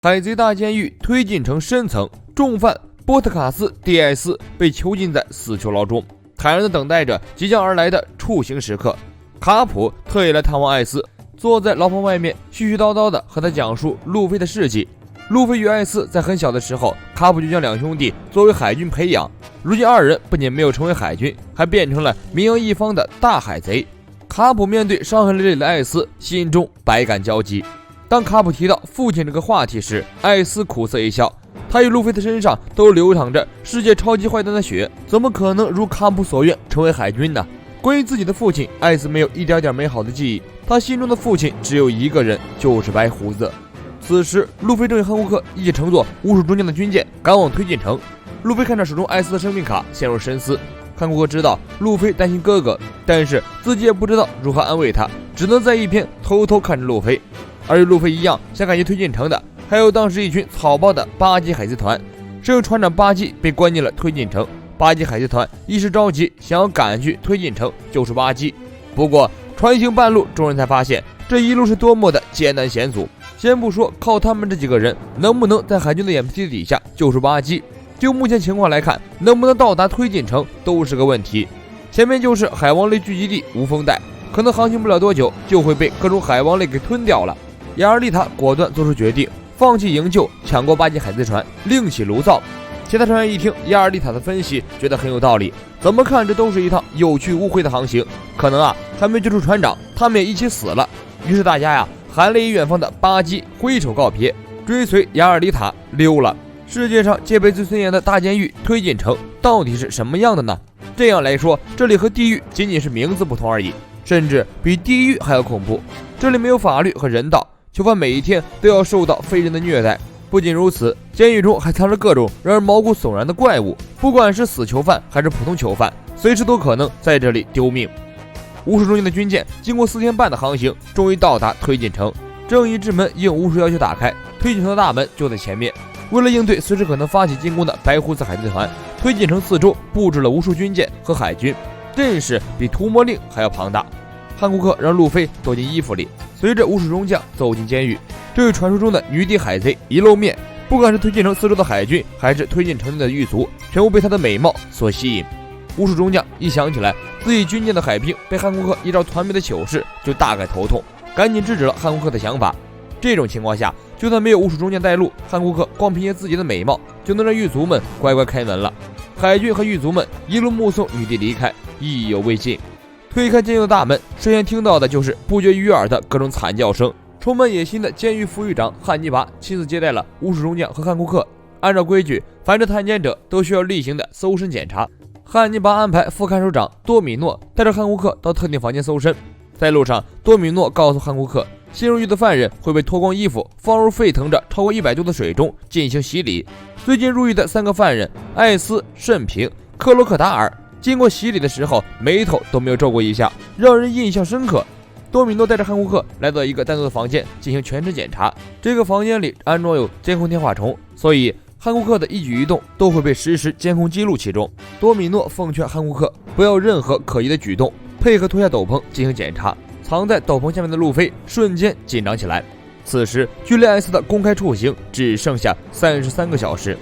海贼大监狱推进城深层，重犯波特卡斯 DS 被囚禁在死囚牢中，坦然地等待着即将而来的处刑时刻。卡普特意来探望艾斯，坐在牢房外面絮絮叨叨地和他讲述路飞的事迹。路飞与艾斯在很小的时候，卡普就将两兄弟作为海军培养，如今二人不仅没有成为海军，还变成了名扬一方的大海贼。卡普面对伤痕累累的艾斯，心中百感交集。当卡普提到父亲这个话题时，艾斯苦涩一笑。他与路飞的身上都流淌着世界超级坏蛋的血，怎么可能如卡普所愿成为海军呢？关于自己的父亲，艾斯没有一点点美好的记忆，他心中的父亲只有一个人，就是白胡子。此时，路飞正与汉库克一起乘坐巫术中将的军舰赶往推进城。路飞看着手中艾斯的生命卡，陷入深思。汉库克知道路飞担心哥哥，但是自己也不知道如何安慰他，只能在一边偷偷看着路飞。而与路飞一样想赶去推进城的，还有当时一群草包的巴基海贼团。只有船长巴基被关进了推进城，巴基海贼团一时着急，想要赶去推进城救出巴基。不过船行半路，众人才发现这一路是多么的艰难险阻。先不说靠他们这几个人能不能在海军的眼皮底下救出巴基，就目前情况来看，能不能到达推进城都是个问题。前面就是海王类聚集地无风带，可能航行不了多久就会被各种海王类给吞掉了。亚尔丽塔果断做出决定，放弃营救，抢过巴基海贼船，另起炉灶。其他船员一听亚尔丽塔的分析，觉得很有道理，怎么看这都是一趟有去无回的航行，可能还没救出船长，他们也一起死了。于是大家含泪与远方的巴基挥手告别，追随亚尔丽塔溜了。世界上戒备最森严的大监狱推进城到底是什么样的呢？这样来说，这里和地狱仅仅是名字不同而已，甚至比地狱还要恐怖。这里没有法律和人道，囚犯每一天都要受到非人的虐待。不仅如此，监狱中还藏着各种让人毛骨悚然的怪物，不管是死囚犯还是普通囚犯，随时都可能在这里丢命。巫术中间的军舰经过4天半的航行，终于到达推进城。正义之门应巫术要求打开，推进城的大门就在前面。为了应对随时可能发起进攻的白胡子海贼团，推进城四周布置了无数军舰和海军，阵势比屠魔令还要庞大。汉库克让路飞躲进衣服里，随着巫术中将走进监狱。这位传说中的女帝海贼一露面，不管是推进城四周的海军，还是推进城内的狱卒，全部被她的美貌所吸引。巫术中将一想起来自己军舰的海兵被汉库克依照团灭的糗事，就大概头痛，赶紧制止了汉库克的想法。这种情况下，就算没有巫术中将带路，汉库克光凭借自己的美貌就能让狱卒们乖乖开门了。海军和狱卒们一路目送女帝离开，意犹未尽。推开监狱的大门，首先听到的就是不绝于耳的各种惨叫声。充满野心的监狱副狱长汉尼拔亲自接待了巫术中将和汉库克。按照规矩，凡是探监者都需要例行的搜身检查。汉尼拔安排副看守长多米诺带着汉库克到特定房间搜身。在路上，多米诺告诉汉库克，新入狱的犯人会被脱光衣服，放入沸腾着超过100度的水中进行洗礼。最近入狱的3个犯人艾斯、慎平、克洛克达尔，经过洗礼的时候眉头都没有皱过一下，让人印象深刻。多米诺带着汉库克来到一个单独的房间进行全身检查。这个房间里安装有监控电话虫，所以汉库克的一举一动都会被实时监控记录其中。多米诺奉劝汉库克不要任何可疑的举动，配合脱下斗篷进行检查。藏在斗篷下面的路飞瞬间紧张起来。此时距离艾斯的公开处刑只剩下33个小时。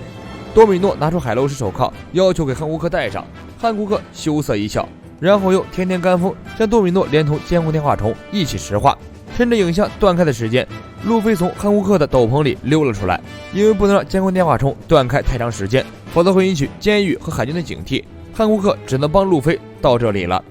多米诺拿出海楼式手铐，要求给汉库克戴上。汉库克羞涩一笑，然后又甜甜干风将多米诺连同监控电话虫一起石化。趁着影像断开的时间，路飞从汉库克的斗篷里溜了出来。因为不能让监控电话虫断开太长时间，否则会引起监狱和海军的警惕，汉库克只能帮路飞到这里了。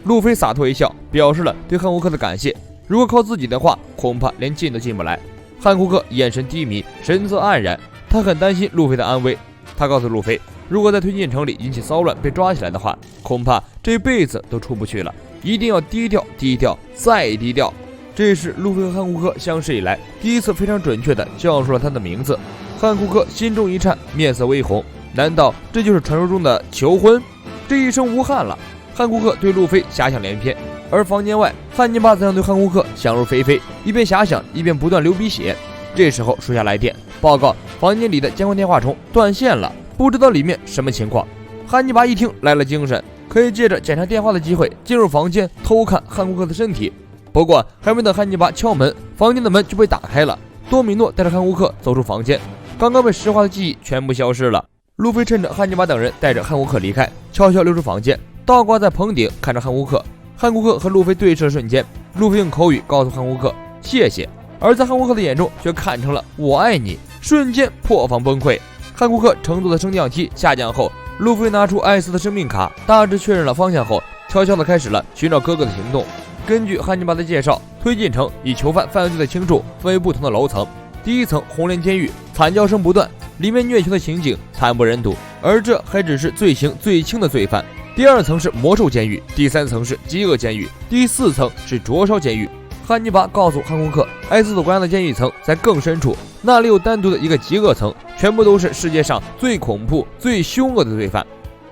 路飞洒脱一笑，表示了对汉库克的感谢。如果靠自己的话，恐怕连进都进不来。汉库克眼神低迷，神色黯然，他很担心路飞的安危。他告诉路飞，如果在推进城里引起骚乱被抓起来的话，恐怕这辈子都出不去了，一定要低调低调再低调。这是路飞和汉库克相识以来第一次非常准确地叫出了他的名字。汉库克心中一颤，面色微红，难道这就是传说中的求婚？这一声无憾了。汉库克对路飞遐想连篇，而房间外汉尼拔则对汉库克想入非非，一边遐想一边不断流鼻血。这时候属下来电报告，房间里的监控电话虫断线了，不知道里面什么情况。汉尼拔一听来了精神，可以借着检查电话的机会进入房间偷看汉库克的身体。不过还没等汉尼拔敲门，房间的门就被打开了，多米诺带着汉胡克走出房间，刚刚被石化的记忆全部消失了。路飞趁着汉尼拔等人带着汉胡克离开，悄悄溜出房间，倒挂在棚顶看着汉胡克。汉胡克和路飞对视的瞬间，路飞用口语告诉汉胡克谢谢，而在汉胡克的眼中却看成了我爱你，瞬间破防崩溃。汉胡克乘坐的升降梯下降后，路飞拿出艾斯的生命卡，大致确认了方向后，悄悄地开始了寻找哥哥的行动。根据汉尼拔的介绍，推进城以囚犯犯罪的轻重分为不同的楼层。第一层红莲监狱，惨叫声不断，里面虐囚的情景惨不忍睹，而这还只是罪行最轻的罪犯。第二层是魔兽监狱，第三层是饥饿监狱，第四层是灼烧监狱。汉尼拔告诉汉胡克，艾斯所关押的监狱层在更深处，那里有单独的一个极恶层，全部都是世界上最恐怖最凶恶的罪犯。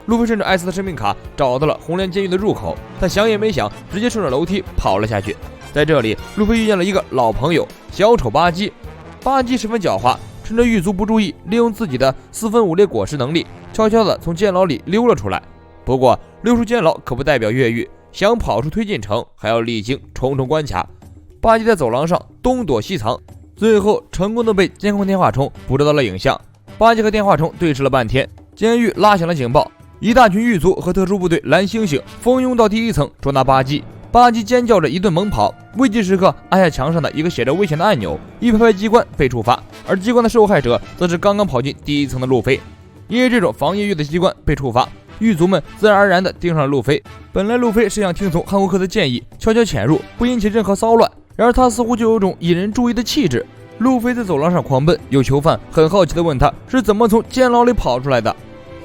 路飞顺着艾斯的生命卡找到了红莲监狱的入口，他想也没想，直接顺着楼梯跑了下去。在这里，路飞遇见了一个老朋友小丑巴基。巴基十分狡猾，趁着狱卒不注意，利用自己的4分5裂果实能力，悄悄地从监牢里溜了出来。不过溜出监牢可不代表越狱，想跑出推进城还要历经重重关卡。巴基在走廊上东躲西藏，最后成功的被监控电话虫捕捉到了影像。巴基和电话虫对视了半天，监狱拉响了警报，一大群狱卒和特殊部队蓝猩猩蜂拥到第一层捉拿巴基。巴基尖叫着一顿猛跑，危急时刻按下墙上的一个写着危险的按钮，一排排机关被触发，而机关的受害者则是刚刚跑进第一层的路飞。因为这种防越狱的机关被触发，狱卒们自然而然地盯上了路飞。本来路飞是想听从汉胡克的建议，悄悄潜入，不引起任何骚乱，然而他似乎就有种引人注意的气质。路飞在走廊上狂奔，有囚犯很好奇地问他是怎么从监牢里跑出来的。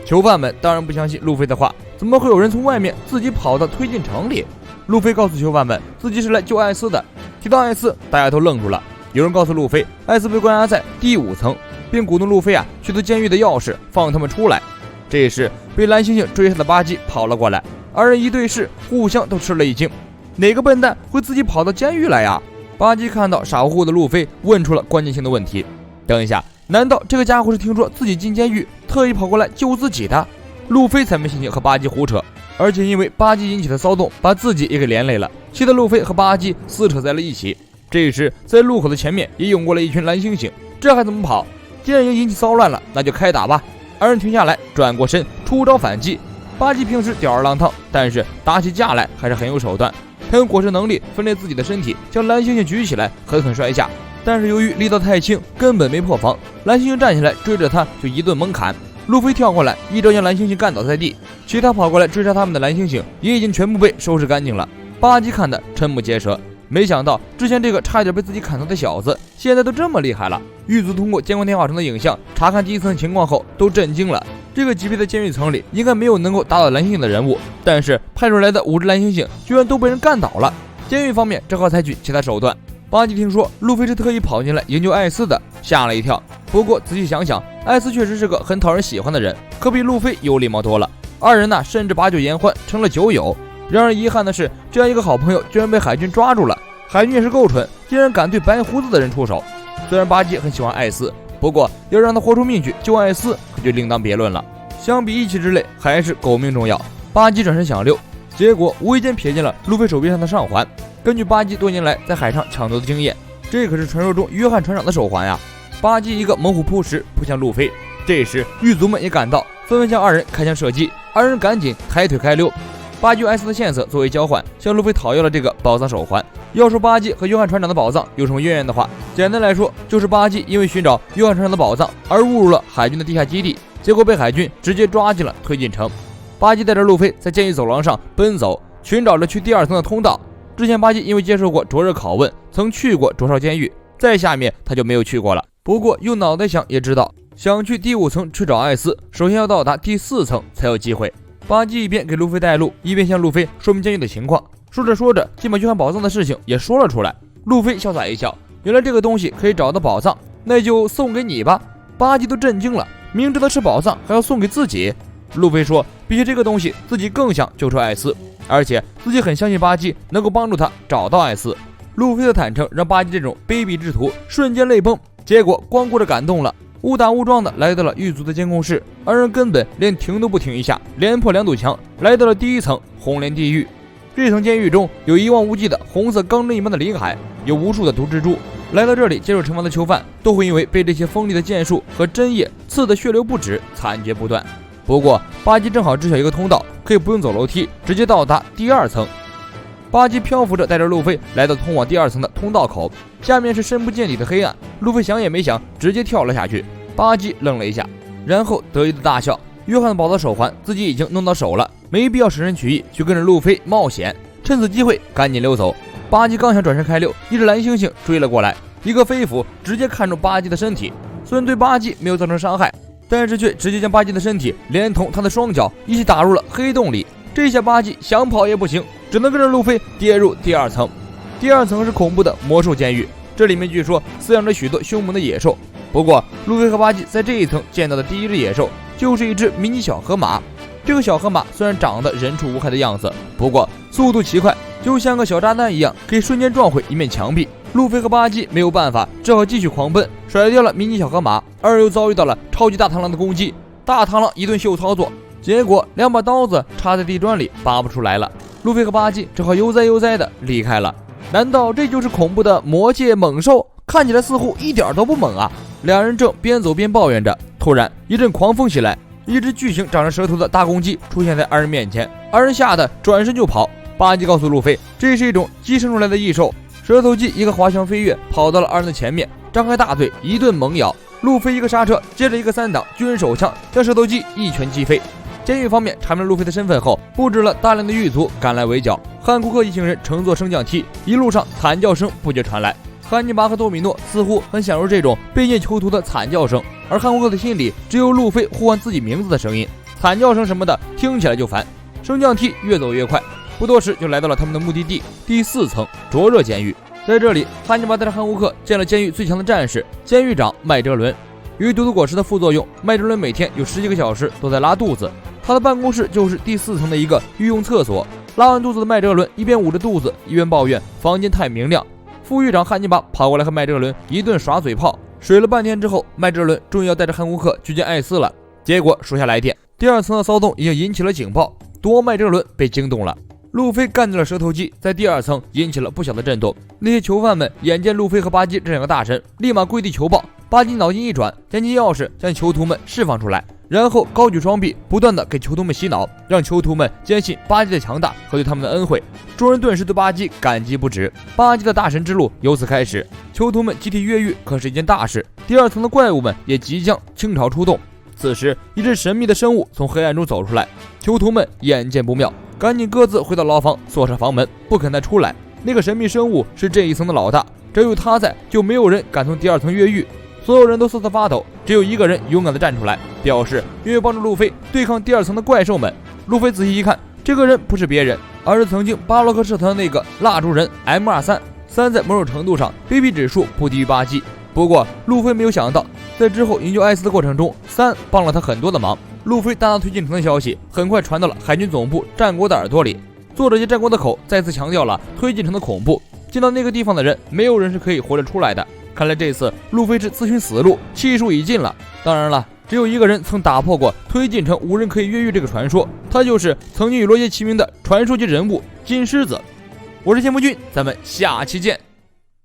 囚犯们当然不相信路飞的话，怎么会有人从外面自己跑到推进城里？路飞告诉囚犯们自己是来救艾斯的。提到艾斯，大家都愣住了。有人告诉路飞，艾斯被关押在第5层，并鼓动路飞取得监狱的钥匙，放他们出来。这时被蓝猩猩追杀的巴基跑了过来，二人一对视，互相都吃了一惊。哪个笨蛋会自己跑到监狱来呀？巴基看到傻乎乎的路飞，问出了关键性的问题：等一下，难道这个家伙是听说自己进监狱，特意跑过来救自己的？路飞才没心情和巴基胡扯，而且因为巴基引起的骚动，把自己也给连累了，气得路飞和巴基撕扯在了一起。这时在路口的前面也涌过了一群蓝猩猩，这还怎么跑？既然已经引起骚乱了，那就开打吧。二人停下来，转过身，出招反击。巴基平时吊儿郎当，但是打起架来还是很有手段。他用果实能力分裂自己的身体，将蓝猩猩举起来，狠狠摔下。但是由于力道太轻，根本没破防。蓝猩猩站起来追着他就一顿猛砍。路飞跳过来，一招将蓝猩猩干倒在地。其他跑过来追杀他们的蓝猩猩也已经全部被收拾干净了。巴基看得瞠目结舌，没想到之前这个差点被自己砍头的小子，现在都这么厉害了。狱卒通过监控电话中的影像查看第一层情况后，都震惊了。这个级别的监狱层里应该没有能够打倒蓝猩猩的人物，但是派出来的5只蓝猩猩居然都被人干倒了。监狱方面只好采取其他手段。巴基听说路飞是特意跑进来营救艾斯的，吓了一跳。不过仔细想想，艾斯确实是个很讨人喜欢的人，可比路飞有礼貌多了。二人甚至把酒言欢，成了酒友。然而遗憾的是，这样一个好朋友居然被海军抓住了。海军也是够蠢，竟然敢对白胡子的人出手。虽然巴基很喜欢艾斯，不过要让他豁出命去救艾斯，可就另当别论了。相比义气之类，还是狗命重要。巴基转身想溜，结果无意间瞥见了路飞手臂上的上环。根据巴基多年来在海上抢夺的经验，这可是传说中约翰船长的手环呀！巴基一个猛虎扑食扑向路飞，这时狱卒们也赶到，纷纷向二人开枪射击，二人赶紧抬腿开溜。巴基用艾斯的线索作为交换，向路飞讨要了这个宝藏手环。要说巴基和约翰船长的宝藏有什么渊源的话，简单来说就是巴基因为寻找约翰船长的宝藏而误入了海军的地下基地，结果被海军直接抓进了推进城。巴基带着路飞在监狱走廊上奔走，寻找着去第2层的通道。之前巴基因为接受过灼热拷问，曾去过灼烧监狱，在下面他就没有去过了。不过用脑袋想也知道，想去第5层去找艾斯，首先要到达第4层才有机会。巴基一边给路飞带路，一边向路飞说明监狱的情况。说着说着，竟把约翰宝藏的事情也说了出来。路飞潇洒一笑，原来这个东西可以找到宝藏，那就送给你吧。巴基都震惊了，明知道是宝藏还要送给自己。路飞说比起这个东西，自己更想救出艾斯，而且自己很相信巴基能够帮助他找到艾斯。路飞的坦诚让巴基这种卑鄙之徒瞬间泪崩，结果光顾着感动了，误打误撞的来到了狱卒的监控室，二人根本连停都不停一下，连破2堵墙，来到了第1层红莲地狱。这层监狱中有一望无际的红色钢针一般的林海，有无数的毒蜘蛛，来到这里接受惩罚的囚犯都会因为被这些锋利的剑术和针叶刺得血流不止，惨绝不断。不过巴基正好知晓一个通道，可以不用走楼梯，直接到达第2层。巴基漂浮着带着路飞来到通往第2层的通道口，下面是深不见底的黑暗。路飞想也没想，直接跳了下去。巴基愣了一下，然后得意的大笑。约翰堡的手环自己已经弄到手了，没必要舍身取义去跟着路飞冒险，趁此机会赶紧溜走。巴基刚想转身开溜，一只蓝猩猩追了过来，一个飞斧直接看中巴基的身体，虽然对巴基没有造成伤害，但是却直接将巴基的身体连同他的双脚一起打入了黑洞里。这下巴基想跑也不行，只能跟着路飞跌入第2层。第2层是恐怖的魔兽监狱，这里面据说饲养着许多凶猛的野兽。不过路飞和巴基在这一层见到的第一只野兽就是一只迷你小河马。这个小河马虽然长得人畜无害的样子，不过速度奇快，就像个小炸弹一样，可以瞬间撞毁一面墙壁。路飞和巴基没有办法，只好继续狂奔，甩掉了迷你小河马，而又遭遇到了超级大螳螂的攻击。大螳螂一顿秀操作，结果2把刀子插在地砖里拔不出来了。路飞和巴基只好悠哉悠哉的离开了。难道这就是恐怖的魔界猛兽？看起来似乎一点都不猛啊！两人正边走边抱怨着，突然一阵狂风袭来，一只巨型长着舌头的大公鸡出现在二人面前，二人吓得转身就跑。巴基告诉路飞，这是一种鸡生出来的异兽。舌头鸡一个滑翔飞跃，跑到了二人的前面，张开大嘴一顿猛咬。路飞一个刹车，接着一个3档军人手枪，将舌头鸡一拳击飞。监狱方面查明了路飞的身份后，布置了大量的狱卒赶来围剿。汉库克一行人乘坐升降梯，一路上惨叫声不绝传来。汉尼拔和多米诺似乎很享受这种被虐囚徒的惨叫声，而汉库克的心里只有路飞呼唤自己名字的声音，惨叫声什么的听起来就烦。升降梯越走越快，不多时就来到了他们的目的地第4层灼热监狱。在这里，汉尼拔带着汉库克见了监狱最强的战士监狱长麦哲伦。由于毒果实的副作用，麦哲伦每天有10几个小时都在拉肚子，他的办公室就是第4层的一个御用厕所。拉完肚子的麦哲伦一边捂着肚子，一边抱怨房间太明亮。副狱长汉尼拔跑过来和麦哲伦一顿耍嘴炮，水了半天之后，麦哲伦终于要带着汉库克去见艾斯了。结果属下来电，第2层的骚动已经引起了警报，多麦哲伦被惊动了。路飞干掉了蛇头鸡，在第2层引起了不小的震动。那些囚犯们眼见路飞和巴基这2个大神，立马跪地求报。巴基脑筋一转，将金钥匙将囚徒们释放出来，然后高举双臂，不断的给囚徒们洗脑，让囚徒们坚信巴基的强大和对他们的恩惠。众人顿时对巴基感激不止。巴基的大神之路由此开始。囚徒们集体越狱可是一件大事，第2层的怪物们也即将倾巢出动。此时，一只神秘的生物从黑暗中走出来，囚徒们眼见不妙，赶紧各自回到牢房，锁上房门，不肯再出来。那个神秘生物是这一层的老大，只有他在，就没有人敢从第2层越狱。所有人都瑟瑟发抖，只有一个人勇敢地站出来，表示愿意帮助路飞对抗第2层的怪兽们。路飞仔细一看，这个人不是别人，而是曾经巴洛克社团的那个蜡烛人 M23。3在某种程度上卑鄙指数不低于巴基。不过路飞没有想到，在之后营救艾斯的过程中，3帮了他很多的忙。路飞大大推进城的消息很快传到了海军总部战国的耳朵里，作者借战国的口再次强调了推进城的恐怖。进到那个地方的人，没有人是可以活着出来的。看来这次路飞是自寻死路，气数已尽了。当然了，只有一个人曾打破过推进城无人可以越狱这个传说，他就是曾经与罗杰齐名的传说级人物金狮子。我是谢木君，咱们下期见。